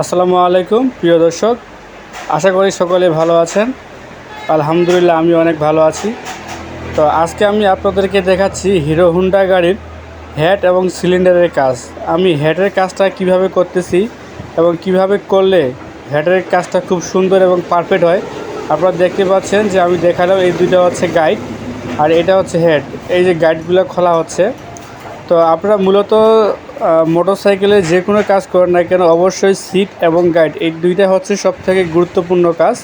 আসসালামু আলাইকুম প্রিয় দর্শক, আশা করি সকলে ভালো আছেন। আলহামদুলিল্লাহ আমি অনেক ভালো আছি। তো আজকে আমি আপনাদেরকে দেখাচ্ছি হিরো হুন্ডা গাড়ির হেড এবং সিলিন্ডারের কাজ। আমি হেডের কাজটা কিভাবে করতেছি এবং কিভাবে করলে হেডের কাজটা খুব সুন্দর এবং পারফেক্ট হয় আপনারা দেখতে পাচ্ছেন যে আমি দেখালাম। এই দুইটা হচ্ছে গাইড আর এটা হচ্ছে হেড। এই যে গাইডগুলো খোলা হচ্ছে। তো আপনারা মূলত মোটরসাইকেলে যে কোনো কাজ করেন না কেন অবশ্যই সিট এবং গাইড এই দুইটা হচ্ছে সবথেকে গুরুত্বপূর্ণ কাজ।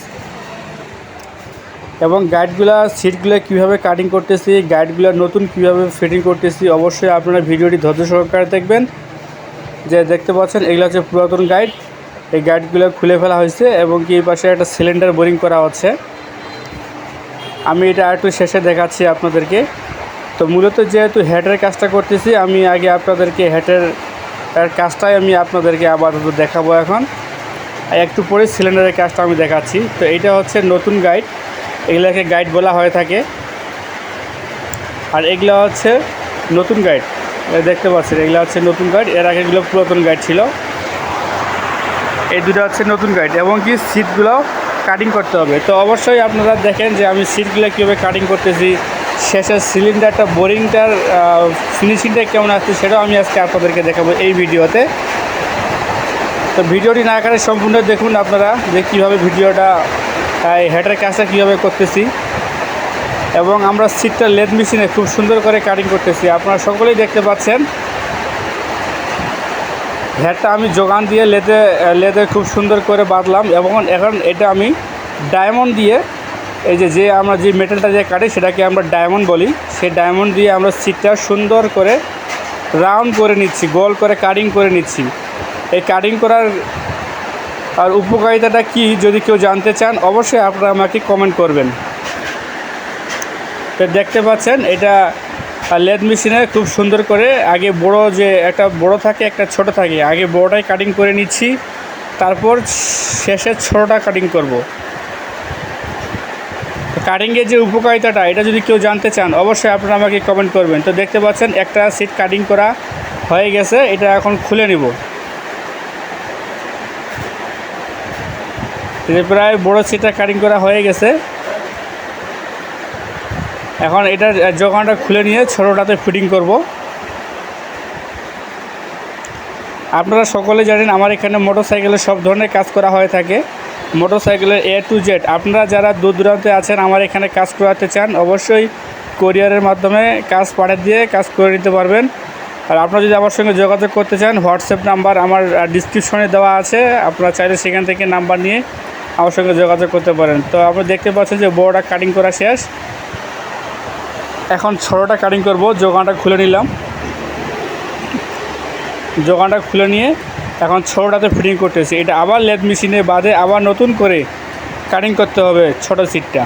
এবং গাইডগুলা সিটগুলো কীভাবে কাটিং করতেছি, গাইডগুলো নতুন কীভাবে ফিটিং করতেছি, অবশ্যই আপনারা ভিডিওটি ধৈর্য সহকারে দেখবেন। যে দেখতে পাচ্ছেন এগুলো হচ্ছে পুরাতন গাইড। এই গাইডগুলো খুলে ফেলা হয়েছে এবং কি এই পাশে একটা সিলিন্ডার বোরিং করা হচ্ছে। আমি এটা একটু শেষে দেখাচ্ছি আপনাদেরকে। তো মূলত যেহেতু হেডের কাজটা করতেছি, আমি আগে আপনাদেরকে হেডের কাজটাই আমি আপনাদেরকে আপাতত দেখাবো। এখন একটু পরে সিলিন্ডারের কাজটা আমি দেখাচ্ছি। তো এইটা হচ্ছে নতুন গাইড, এগুলোকে গাইড বলা হয়ে থাকে। আর এগুলো হচ্ছে নতুন গাইড, দেখতে পাচ্ছেন এগুলো হচ্ছে নতুন গাইড। এর আগে এগুলো পুরাতন গাইড ছিল। এই দুটো হচ্ছে নতুন গাইড এবং কি সিটগুলো কাটিং করতে হবে। তো অবশ্যই আপনারা দেখেন যে আমি সিটগুলো কীভাবে কাটিং করতেছি, শেষের সিলিন্ডারটা বোরিংটার ফিনিশিংটা কেমন আসছে সেটাও আমি আজকে আপনাদেরকে দেখাবো এই ভিডিওতে। তো ভিডিওটি না করে সম্পূর্ণ দেখুন আপনারা যে কীভাবে ভিডিওটা হেডের কাজটা কীভাবে করতেছি। এবং আমরা সিটটা লেদ মেশিনে খুব সুন্দর করে কাটিং করতেছি, আপনারা সকলেই দেখতে পাচ্ছেন। হেডটা আমি যোগান দিয়ে লেদে খুব সুন্দর করে বাঁধলাম এবং এখন এটা আমি ডায়মন্ড দিয়ে, এই যে আমরা যে মেটালটা দিয়ে কাটি সেটাকে আমরা ডায়মন্ড বলি, সেই ডায়মন্ড দিয়ে আমরা সিটটা সুন্দর করে রাউন্ড করে নিচ্ছি, গোল করে কাটিং করে নিচ্ছি। এই কাটিং করার আর উপকারিতাটা কি যদি কেউ জানতে চান অবশ্যই আপনারা আমাকে কমেন্ট করবেন। তো দেখতে পাচ্ছেন এটা লেদ মেশিনে খুব সুন্দর করে আগে বড় যে একটা বড় থাকে একটা ছোট থাকে, আগে বড়টাই কাটিং করে নিচ্ছি, তারপর শেষে ছোটটা কাটিং করব। কাটিংয়ের যে উপকারিতাটা এটা যদি কেউ জানতে চান অবশ্যই আপনারা আমাকে কমেন্ট করবেন। তো দেখতে পাচ্ছেন একটা সিট কাটিং করা হয়ে গেছে, এটা এখন খুলে নিব। প্রায় বড় সিটটা কাটিং করা হয়ে গেছে। এখন এটার যোগানটা খুলে নিয়ে ছোটোটাতে ফিটিং করব। আপনারা সকলে জানেন আমার এখানে মোটরসাইকেলের সব ধরনের কাজ করা হয়ে থাকে। মোটরসাইকেলের A to Z। আপনারা যারা দূর দূরান্তে আছেন আমার এখানে কাজ করাতে চান অবশ্যই কোরিয়ারের মাধ্যমে কাজ পাঠিয়ে দিয়ে কাজ করে নিতে পারবেন। আর আপনারা যদি আমার সঙ্গে যোগাযোগ করতে চান হোয়াটসঅ্যাপ নাম্বার আমার ডিসক্রিপশনে দেওয়া আছে, আপনারা চাইলে সেখান থেকে নাম্বার নিয়ে আমার সঙ্গে যোগাযোগ করতে পারেন। তো আপনারা দেখতে পাচ্ছেন যে বড়টা কাটিং করা শেষ, এখন ছোটোটা কাটিং করব। যোগানটা খুলে নিলাম, যোগানটা খুলে নিয়ে এখন ছোটোটাতে ফিটিং করতেছি। এটা আবার লেদ মেশিনে বাদে আবার নতুন করে কাটিং করতে হবে ছোটো সিটটা।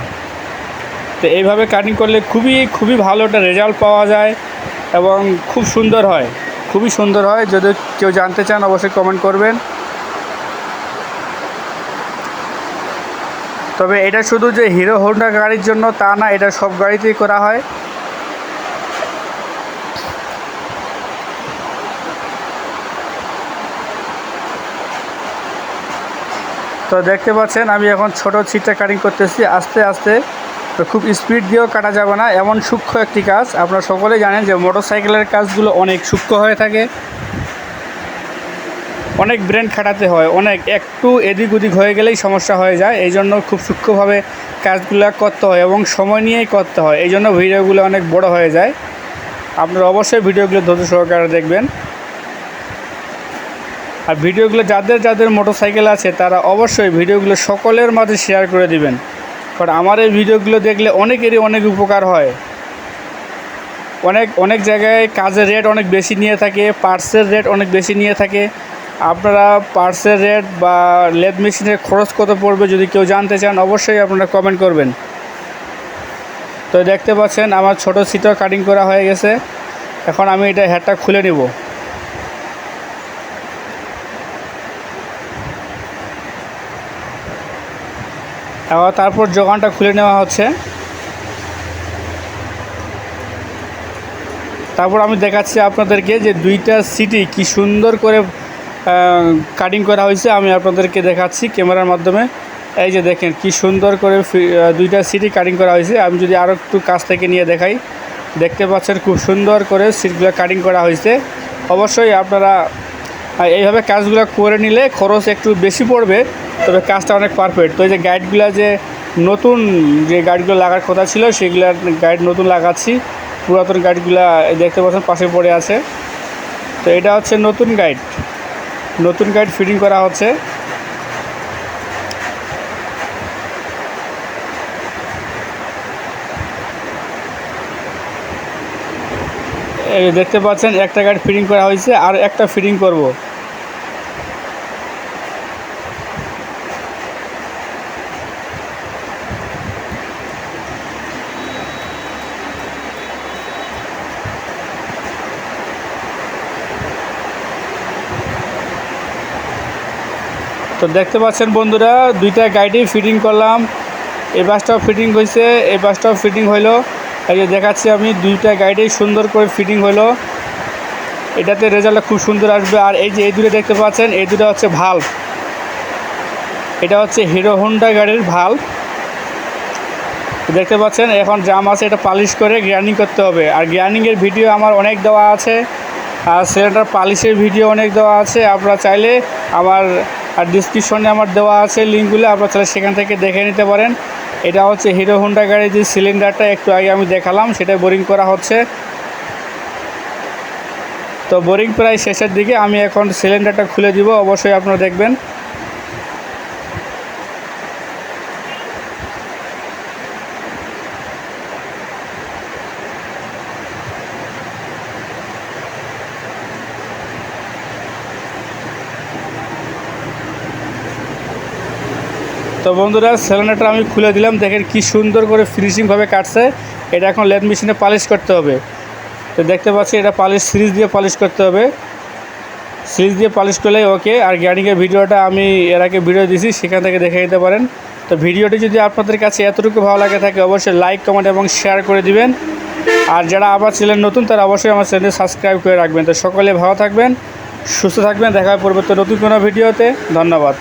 তো এইভাবে কাটিং করলে খুবই ভালো একটা রেজাল্ট পাওয়া যায় এবং খুব সুন্দর হয়, খুবই সুন্দর হয়। যদি কেউ জানতে চান অবশ্যই কমেন্ট করবেন। তবে এটা শুধু যে হিরো হোন্ডা গাড়ির জন্য তা না, এটা সব গাড়িতেই করা হয়। তো দেখতে পাচ্ছেন আমি এখন ছোট সিটটা কাটিং করতেছি আস্তে আস্তে। তো খুব স্পিড দিয়েও কাটা যাবে না, এমন সূক্ষ্ম একটি কাজ। আপনারা সকলেই জানেন যে মোটরসাইকেলের কাজগুলো অনেক সূক্ষ্ম হয়ে থাকে, অনেক ব্রেন খাটাতে হয়, অনেক একটু এদিক ওদিক হয়ে গেলেই সমস্যা হয়ে যায়। এই জন্য খুব সূক্ষ্মভাবে কাজগুলো করতে হয় এবং সময় নিয়েই করতে হয়। এই জন্য ভিডিওগুলো অনেক বড় হয়ে যায়। আপনারা অবশ্যই ভিডিওগুলো ধৈর্য সহকারে দেখবেন। আর ভিডিওগুলো যাদের মোটরসাইকেল আছে তারা অবশ্যই ভিডিওগুলো সকলের মাঝে শেয়ার করে দিবেন, কারণ আমার এই ভিডিওগুলো দেখলে অনেকেরই অনেক উপকার হয়। অনেক জায়গায় কাজের রেট অনেক বেশি নিয়ে থাকে, পার্টসের রেট অনেক বেশি নিয়ে থাকে। আপনারা পার্টসের রেট বা লেদ মেশিনের খরচ কত পড়বে যদি কেউ জানতে চান অবশ্যই আপনারা কমেন্ট করবেন। তো দেখতে পাচ্ছেন আমার ছোট সিটও কাটিং করা হয়ে গেছে। এখন আমি এটা হেডটা খুলে নেব। আবার তারপর যোগানটা খুলে নেওয়া হচ্ছে। তারপর আমি দেখাচ্ছি আপনাদেরকে যে দুইটা সিটই কি সুন্দর করে কাটিং করা হয়েছে আমি আপনাদেরকে দেখাচ্ছি ক্যামেরার মাধ্যমে। এই যে দেখেন কি সুন্দর করে দুইটা সিটই কাটিং করা হয়েছে। আমি যদি আরও একটু কাছ থেকে নিয়ে দেখাই, দেখতে পাচ্ছেন খুব সুন্দর করে সিটগুলো কাটিং করা হয়েছে। অবশ্যই আপনারা এইভাবে কাজগুলো করে নিলে খরচ একটু বেশি পড়বে, তবে কাজটা অনেক পারফেক্ট। তো এই যে গাইডগুলো যে নতুন যে গাইডগুলো লাগার কথা ছিল সেগুলোর গাইড নতুন লাগাচ্ছি। পুরাতন গাইডগুলো দেখতে পাচ্ছেন পাশে পড়ে আছে। তো এটা হচ্ছে নতুন গাইড ফিটিং করা হচ্ছে। এই দেখতে পাচ্ছেন একটা গাইড ফিটিং করা হয়েছে, আর একটা ফিটিং করব। তো দেখতে পাচ্ছেন বন্ধুরা, দুইটা গাইডেই ফিটিং করলাম। এই বাসটাও ফিটিং হয়েছে, এই বাসটাও ফিটিং হইলো। এই যে দেখাচ্ছি আমি, দুইটা গাইডেই সুন্দর করে ফিটিং হলো। এটাতে রেজাল্টটা খুব সুন্দর আসবে। আর এই যে এই দুটো দেখতে পাচ্ছেন, এই দুটো হচ্ছে ভাল্ব। এটা হচ্ছে হিরো হোন্ডা গাড়ির ভাল্ব। দেখতে পাচ্ছেন এখন জাম আছে, এটা পালিশ করে গ্রাইন্ডিং করতে হবে। আর গ্রাইন্ডিংয়ের ভিডিও আমার অনেক দেওয়া আছে, আর সিলিন্ডার পালিশের ভিডিও অনেক দেওয়া আছে। আপনারা চাইলে আমার ডিসক্রিপশনে আমার দেওয়া আছে লিঙ্কগুলো, আপনারা চাইলে সেখান থেকে দেখে নিতে পারেন। এটা হচ্ছে হিরো হোন্ডা গাড়ির যে সিলিন্ডারটা একটু আগে আমি দেখালাম, সেটা বোরিং করা হচ্ছে। তো বোরিং প্রায় শেষের দিকে, আমি এখন সিলিন্ডারটা খুলে দিব, অবশ্যই আপনারা দেখবেন। তো বন্ধুরা, সিলিন্ডারটা আমি খুলে দিলাম, দেখেন কি সুন্দর করে ফিনিশিংভাবে কাটছে। এটা এখন লেদ মেশিনে পালিশ করতে হবে। তো দেখতে পাচ্ছি এটা পালিশ সিরিজ দিয়ে পালিশ করতে হবে, সিরিজ দিয়ে পালিশ করলেই ওকে। আর গ্রাইন্ডিংয়ের ভিডিওটা আমি এর আগে ভিডিও দিয়েছি, সেখান থেকে দেখে নিতে পারেন। তো ভিডিওটি যদি আপনাদের কাছে এতটুকু ভালো লাগে থাকে, অবশ্যই লাইক, কমেন্ট এবং শেয়ার করে দিবেন। আর যারা আমার চ্যানেল নতুন, তারা অবশ্যই আমার চ্যানেল সাবস্ক্রাইব করে রাখবেন। তো সকলে ভালো থাকবেন, সুস্থ থাকবেন, দেখা হবে পরবর্তী নতুন কোনো ভিডিওতে। ধন্যবাদ।